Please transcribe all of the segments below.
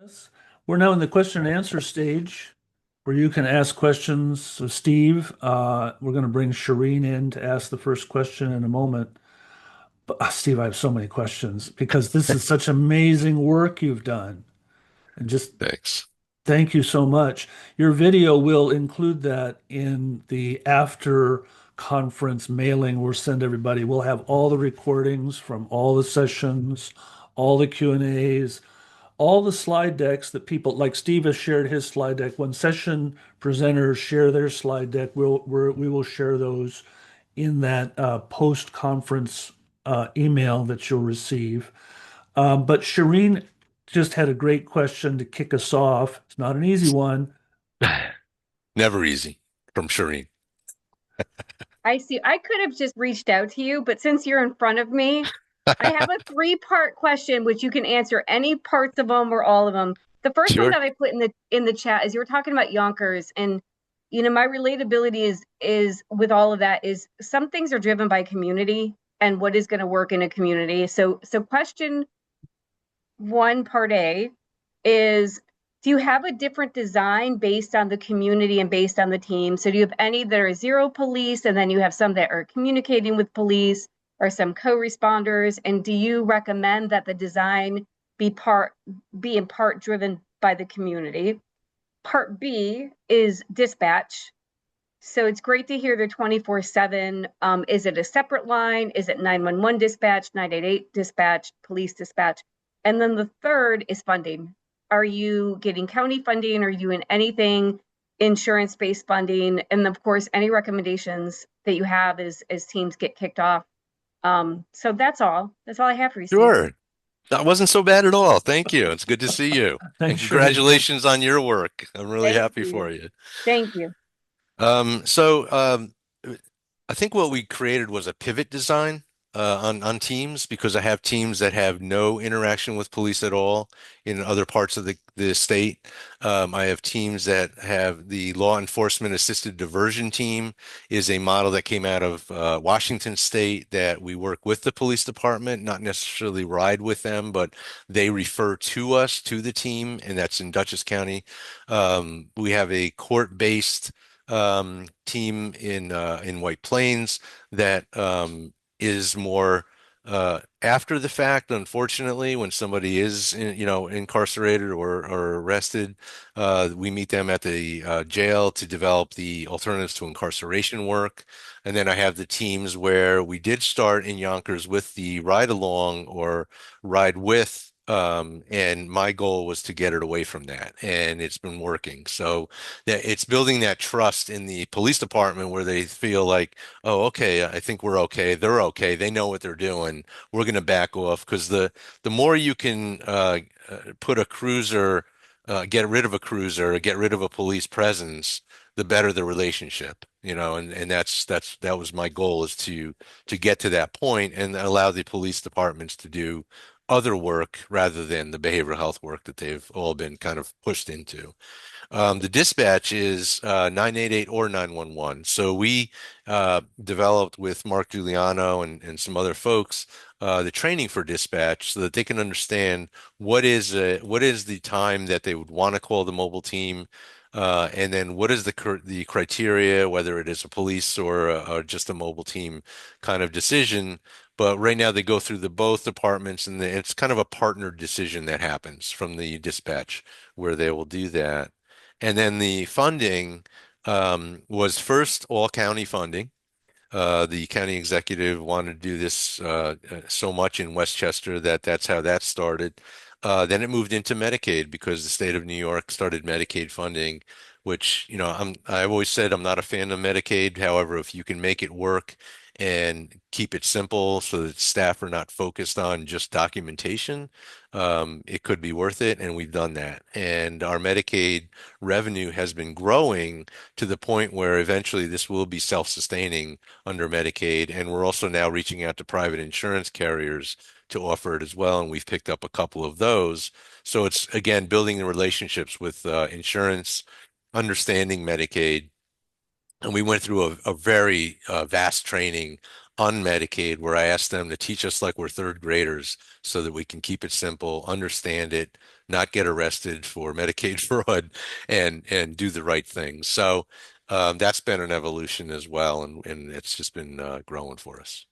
Yes. We're now in the question and answer stage where you can ask questions of Steve. We're going to bring Shireen in to ask the first question in a moment. But Steve, I have so many questions because this is such amazing work you've done. And just Thanks. thank you so much. Your video will include that in the after conference mailing we'll send everybody. We'll have all the recordings from all the sessions, all the Q&As, all the slide decks that people like Steve has shared his slide deck. When session presenters share their slide deck, we will share those in that post-conference email that you'll receive. But Shireen just had a great question to kick us off. It's not an easy one. Never easy from Shireen. I see. I could have just reached out to you, but since you're in front of me, I have a three-part question which you can answer any parts of them or all of them. The first one Sure. that I put in the chat is you were talking about Yonkers, and my relatability is with all of that is some things are driven by community and what is going to work in a community. So question one, part A, is do you have a different design based on the community and based on the team? So do you have any that are zero police, and then you have some that are communicating with police, or some co-responders? And do you recommend that the design be in part driven by the community? Part B is dispatch. So it's great to hear they're 24/7. Is it a separate line? Is it 911 dispatch, 988 dispatch, police dispatch? And then the third is funding. Are you getting county funding? Are you doing anything insurance-based funding? And of course, any recommendations that you have as teams get kicked off. So that's all. That's all I have for you, Steve. Sure. That wasn't so bad at all. Thank you. It's good to see you. And Thanks, Shireen. congratulations on your work. I'm really Thank happy you. for you. Thank you. So I think what we created was a pivot design on teams because I have teams that have no interaction with police at all in other parts of the state. I have teams that have the law enforcement assisted diversion team is a model that came out of Washington State that we work with the police department, not necessarily ride with them, but they refer to us to the team, and that's in Dutchess County. We have a court-based team in White Plains that is more after the fact. Unfortunately, when somebody is incarcerated or arrested, we meet them at the jail to develop the alternatives to incarceration work. And then I have the teams where we did start in Yonkers with the ride along or ride with. And my goal was to get it away from that, and it's been working. So that it's building that trust in the police department where they feel like, oh, okay, I think we're okay. They're okay. They know what they're doing. We're going to back off because the more you can put a cruiser, get rid of a cruiser, get rid of a police presence, the better the relationship. And that was my goal is to get to that point and allow the police departments to do other work rather than the behavioral health work that they've all been kind of pushed into. The dispatch is 988 or 911. So we developed with Mark Giuliano and some other folks the training for dispatch so that they can understand what is the time that they would want to call the mobile team, and then what is the criteria, whether it is a police or just a mobile team kind of decision. But right now they go through the both departments, and it's kind of a partnered decision that happens from the dispatch where they will do that. And then the funding was first all county funding. The county executive wanted to do this so much in Westchester that that's how that started. Then it moved into Medicaid because the state of New York started Medicaid funding, which, I've always said I'm not a fan of Medicaid. However, if you can make it work and keep it simple so that staff are not focused on just documentation, it could be worth it. And we've done that. And our Medicaid revenue has been growing to the point where eventually this will be self-sustaining under Medicaid. And we're also now reaching out to private insurance carriers to offer it as well. And we've picked up a couple of those. So it's, again, building the relationships with insurance, understanding Medicaid. And we went through a very vast training on Medicaid, where I ask them to teach us like we're third graders so that we can keep it simple, understand it, not get arrested for Medicaid fraud, and do the right thing. So that's been an evolution as well, and it's just been growing for us.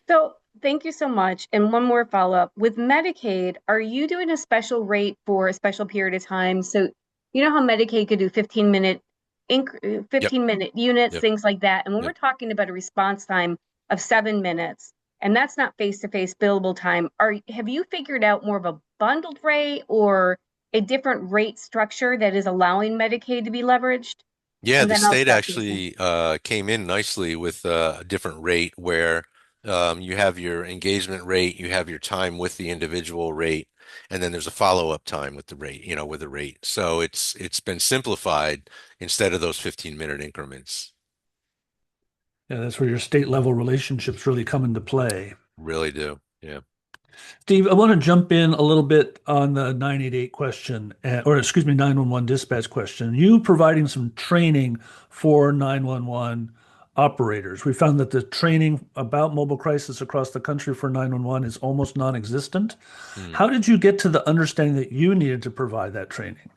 So thank you so much. And one more follow-up. With Medicaid, are you doing a special rate for a special period of time? So you know how Medicaid could do Yep, 15-minute units, yep, things like that. And when we're yep. talking about a response time of 7 minutes, and that's not face-to-face billable time, have you figured out more of a bundled rate or a different rate structure that is allowing Medicaid to be leveraged? Yeah, And the then I'll state stop, Jason. actually came in nicely with a different rate where you have your engagement rate, you have your time with the individual rate, and then there's a follow-up time with the rate, with the rate. So it's been simplified instead of those 15-minute increments. Yeah, that's where your state level relationships really come into play. Really do. Yeah. Steve, I want to jump in a little bit on the 988 question, or excuse me, 911 dispatch question. You providing some training for 911 operators. We found that the training about mobile crisis across the country for 911 is almost non-existent. Hmm. How did you get to the understanding that you needed to provide that training?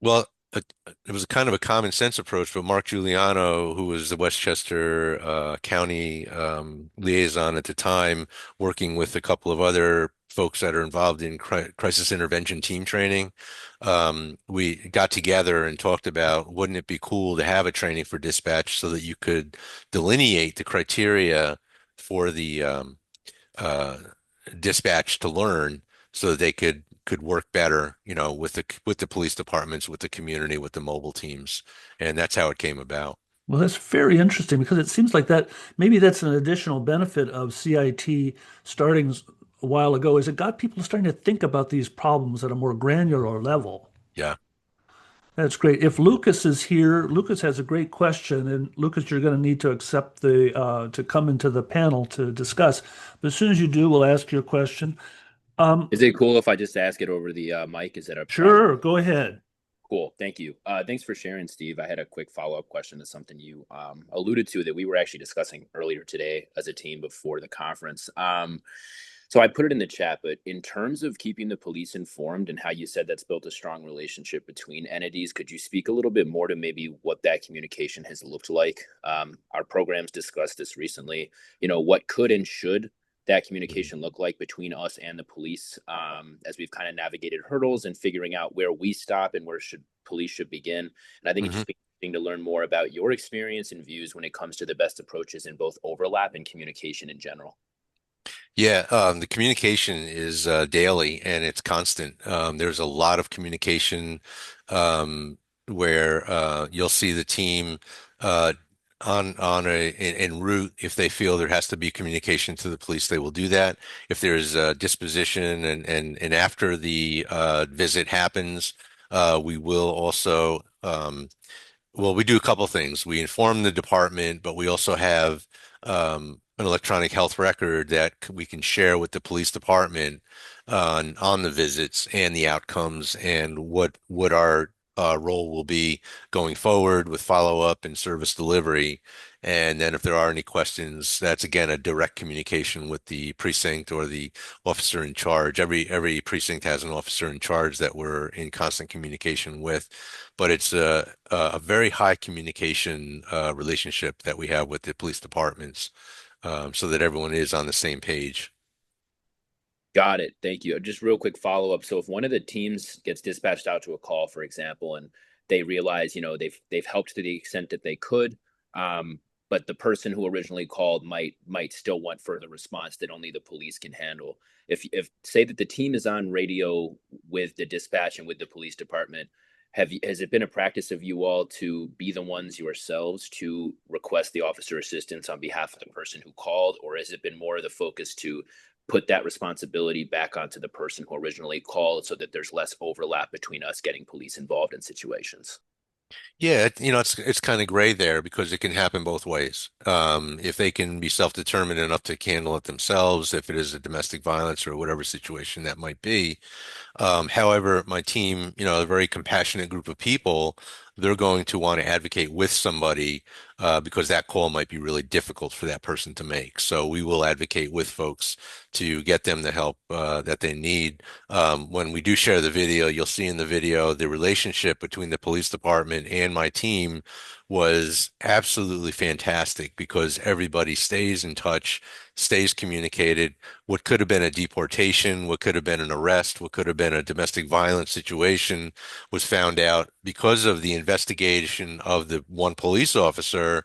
Well, it was a kind of a common sense approach, but Mark Giuliano, who was the Westchester County liaison at the time, working with a couple of other folks that are involved in crisis intervention team training, we got together and talked about wouldn't it be cool to have a training for dispatch so that you could delineate the criteria for the uh, dispatch to learn so that they could work better, with the police departments, with the community, with the mobile teams, and that's how it came about. Well, that's very interesting because it seems like that maybe that's an additional benefit of CIT starting a while ago is it got people starting to think about these problems at a more granular level. Yeah. That's great. If Lucas is here, Lucas has a great question, and Lucas, you're going to need to accept the to come into the panel to discuss. But as soon as you do, we'll ask your question. Um, Is it cool if I just ask it over the mic? Is that a problem? sure, go ahead. Cool. Thank you. Thanks for sharing, Steve. I had a quick follow-up question to something you alluded to that we were actually discussing earlier today as a team before the conference. So I put it in the chat, but in terms of keeping the police informed and how you said that's built a strong relationship between entities, could you speak a little bit more to maybe what that communication has looked like? Our programs discussed this recently. What could and should that communication look like between us and the police as we've kind of navigated hurdles and figuring out where we stop and where should police should begin. And I think it's Hmm. just interesting to learn more about your experience and views when it comes to the best approaches in both overlap and communication in general. Yeah, the communication is daily and it's constant. There's a lot of communication where you'll see the team uh, on en route. If they feel there has to be communication to the police, they will do that. If there's a disposition and after the visit happens, we will also well, we do a couple things. We inform the department, but we also have an electronic health record that we can share with the police department on the visits and the outcomes and what our role will be going forward with follow-up and service delivery. And then if there are any questions, that's again a direct communication with the precinct or the officer in charge. Every precinct has an officer in charge that we're in constant communication with, but it's a very high communication relationship that we have with the police departments, so that everyone is on the same page. Got it. Thank you. Just real quick follow up. So if one of the teams gets dispatched out to a call, for example, and they realize, they've helped to the extent that they could, but the person who originally called might still want further response that only the police can handle. If say that the team is on radio with the dispatch and with the police department, has it been a practice of you all to be the ones yourselves to request the officer assistance on behalf of the person who called, or has it been more of the focus to put that responsibility back onto the person who originally called so that there's less overlap between us getting police involved in situations? Yeah, it's kind of gray there because it can happen both ways. If they can be self-determined enough to handle it themselves, if it is a domestic violence or whatever situation that might be, However, my team, a very compassionate group of people, they're going to want to advocate with somebody because that call might be really difficult for that person to make. So we will advocate with folks to get them the help that they need. When we do share the video, you'll see in the video the relationship between the police department and my team was absolutely fantastic because everybody stays in touch, stays communicated. What could have been a deportation, what could have been an arrest, what could have been a domestic violence situation was found out because of the investigation of the one police officer.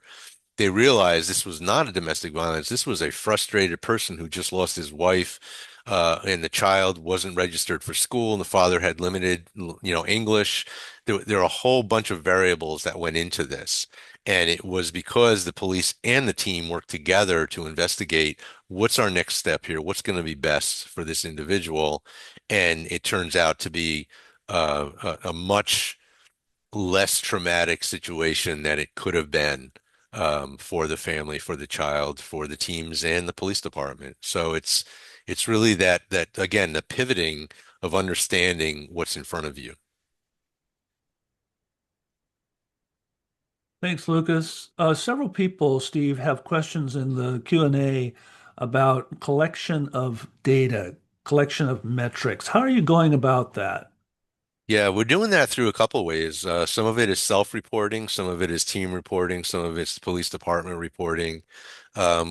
They realized this was not a domestic violence. This was a frustrated person who just lost his wife, and the child wasn't registered for school, and the father had limited, English. There are a whole bunch of variables that went into this. And it was because the police and the team worked together to investigate what's our next step here, what's going to be best for this individual. And it turns out to be a much less traumatic situation than it could have been for the family, for the child, for the teams, and the police department. So it's really that again, the pivoting of understanding what's in front of you. Thanks, Lucas. Several people, Steve, have questions in the Q&A about collection of data, collection of metrics. How are you going about that? Yeah, we're doing that through a couple ways. Some of it is self-reporting, some of it is team reporting, some of it's police department reporting.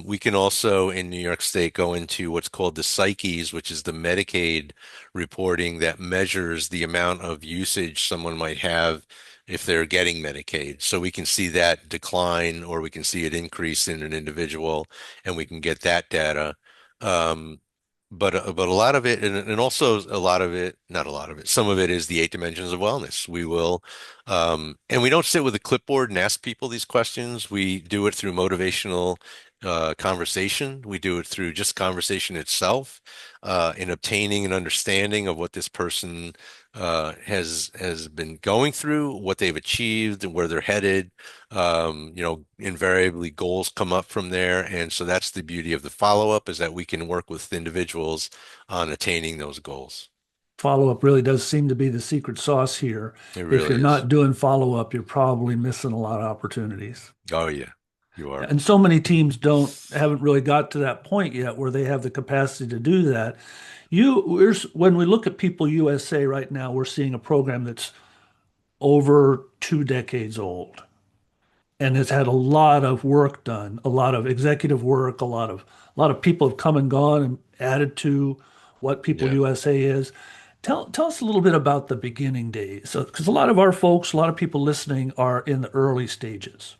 We can also in New York State go into what's called the psyches, which is the Medicaid reporting that measures the amount of usage someone might have if they're getting Medicaid. So we can see that decline or we can see it increase in an individual and we can get that data. Um, but a lot of it, and also a lot of it, not a lot of it, some of it is the 8 dimensions of wellness. We will, and we don't sit with a clipboard and ask people these questions. We do it through motivational conversation. We do it through just conversation itself, in obtaining an understanding of what this person has been going through, what they've achieved, and where they're headed. Invariably goals come up from there. And so that's the beauty of the follow-up is that we can work with individuals on attaining those goals. Follow-up really does seem to be the secret sauce here. It If really you're is. not doing follow-up, you're probably missing a lot of opportunities. Oh yeah, you are. And so many teams haven't really got to that point yet where they have the capacity to do that. When we look at People USA right now, we're seeing a program that's over 2 decades old and has had a lot of work done, a lot of executive work, a lot of people have come and gone and added to what People Yeah. USA is. Tell us a little bit about the beginning days. So, because a lot of our folks, a lot of people listening are in the early stages.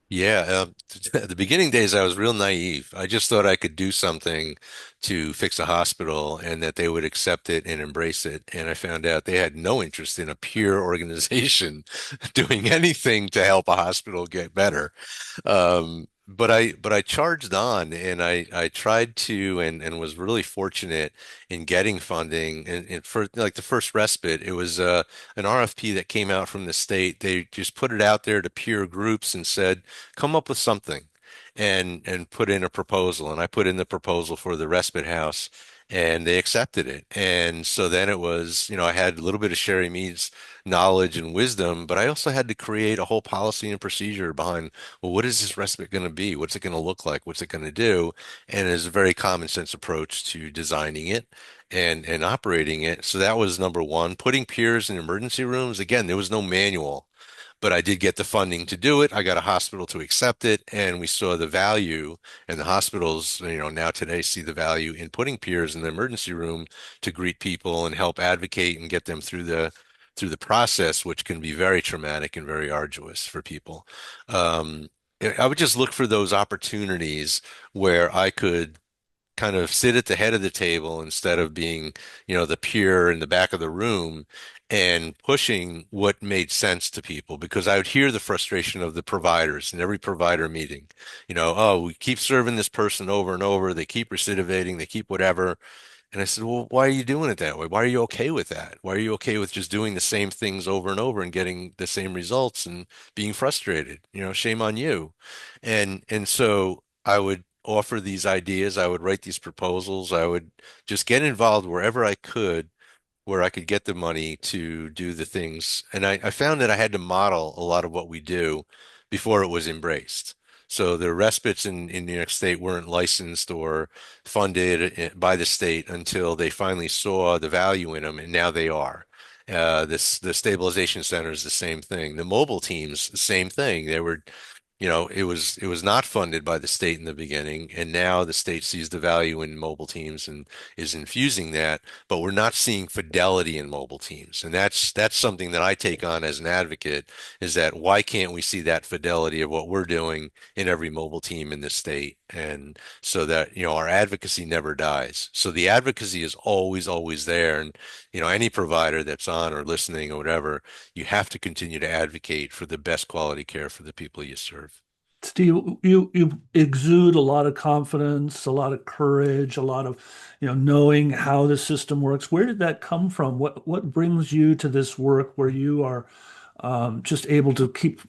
Yeah, at the beginning days, I was real naive. I just thought I could do something to fix a hospital and that they would accept it and embrace it. And I found out they had no interest in a peer organization doing anything to help a hospital get better. But I charged on and I tried to and was really fortunate in getting funding and for like the first respite, it was an RFP that came out from the state. They just put it out there to peer groups and said, come up with something and put in a proposal. And I put in the proposal for the respite house and they accepted it. And so then it was, I had a little bit of Sherry Mead's knowledge and wisdom, but I also had to create a whole policy and procedure behind, well, what is this respite going to be? What's it going to look like? What's it going to do? And it's a very common sense approach to designing it and operating it. So that was number one. Putting peers in emergency rooms, again, there was no manual, but I did get the funding to do it. I got a hospital to accept it, and we saw the value, and the hospitals, now today see the value in putting peers in the emergency room to greet people and help advocate and get them through the process, which can be very traumatic and very arduous for people. Um, I would just look for those opportunities where I could kind of sit at the head of the table instead of being, the peer in the back of the room and pushing what made sense to people because I would hear the frustration of the providers in every provider meeting. Oh, we keep serving this person over and over. They keep recidivating, they keep whatever. And I said, well, why are you doing it that way? Why are you okay with that? Why are you okay with just doing the same things over and over and getting the same results and being frustrated? Shame on you. And so I would offer these ideas, I would write these proposals, I would just get involved wherever I could where I could get the money to do the things. And I found that I had to model a lot of what we do before it was embraced. So the respites in New York State weren't licensed or funded by the state until they finally saw the value in them, and now they are. The stabilization center is the same thing. The mobile teams, the same thing. They were, it was not funded by the state in the beginning, and now the state sees the value in mobile teams and is infusing that, but we're not seeing fidelity in mobile teams. And that's something that I take on as an advocate, is that why can't we see that fidelity of what we're doing in every mobile team in the state? And so that, our advocacy never dies. So the advocacy is always, always there. And, any provider that's on or listening or whatever, you have to continue to advocate for the best quality care for the people you serve. Steve, you exude a lot of confidence, a lot of courage, a lot of, knowing how the system works. Where did that come from? What brings you to this work where you are just able to keep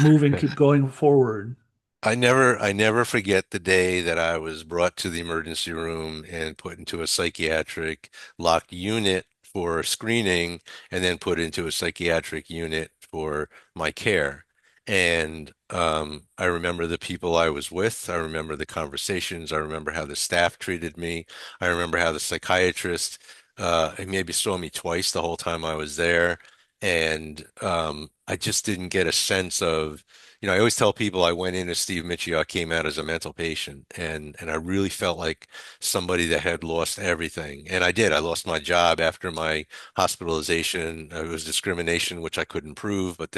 moving, keep going forward? I never forget the day that I was brought to the emergency room and put into a psychiatric locked unit for screening and then put into a psychiatric unit for my care. And I remember the people I was with. I remember the conversations. I remember how the staff treated me. I remember how the psychiatrist maybe saw me twice the whole time I was there. And I just didn't get a sense of, I always tell people I went in as Steve Miccio, I came out as a mental patient, and I really felt like somebody that had lost everything. And I did. I lost my job after my hospitalization. It was discrimination, which I couldn't prove, but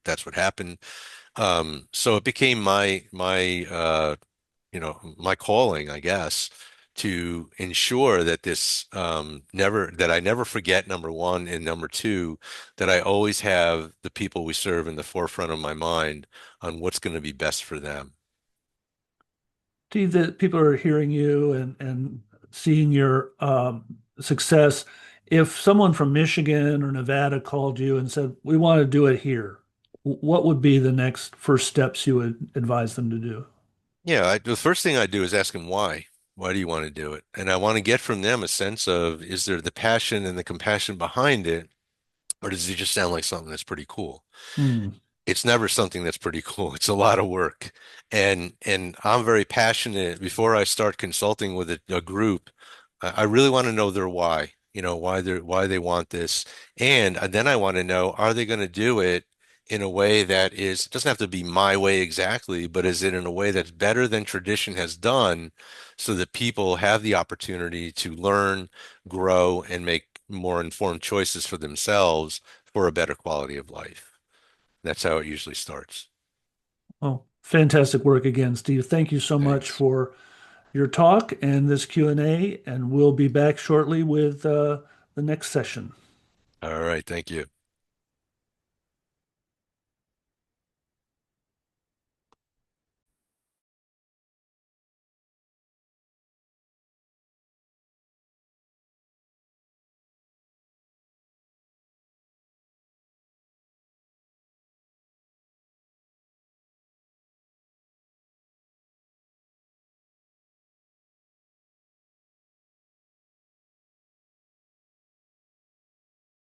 that's what happened. So it became my calling, I guess, to ensure that that I never forget, number one, and number two, that I always have the people we serve in the forefront of my mind on what's going to be best for them. Steve, that people are hearing you and seeing your success. If someone from Michigan or Nevada called you and said, "We want to do it here," what would be the next first steps you would advise them to do? Yeah, the first thing I do is ask them why. Why do you want to do it? And I want to get from them a sense of, is there the passion and the compassion behind it, or does it just sound like something that's pretty cool? Hmm. It's never something that's pretty cool. It's a lot of work. And I'm very passionate. Before I start consulting with a group, I really want to know their why, why they want this. And then I want to know, are they going to do it in a way that doesn't have to be my way exactly, but is it in a way that's better than tradition has done, so that people have the opportunity to learn, grow, and make more informed choices for themselves for a better quality of life. That's how it usually starts. Well, fantastic work again, Steve. Thank you so much Thanks. for your talk and this Q&A, and we'll be back shortly with the next session. All right. Thank you.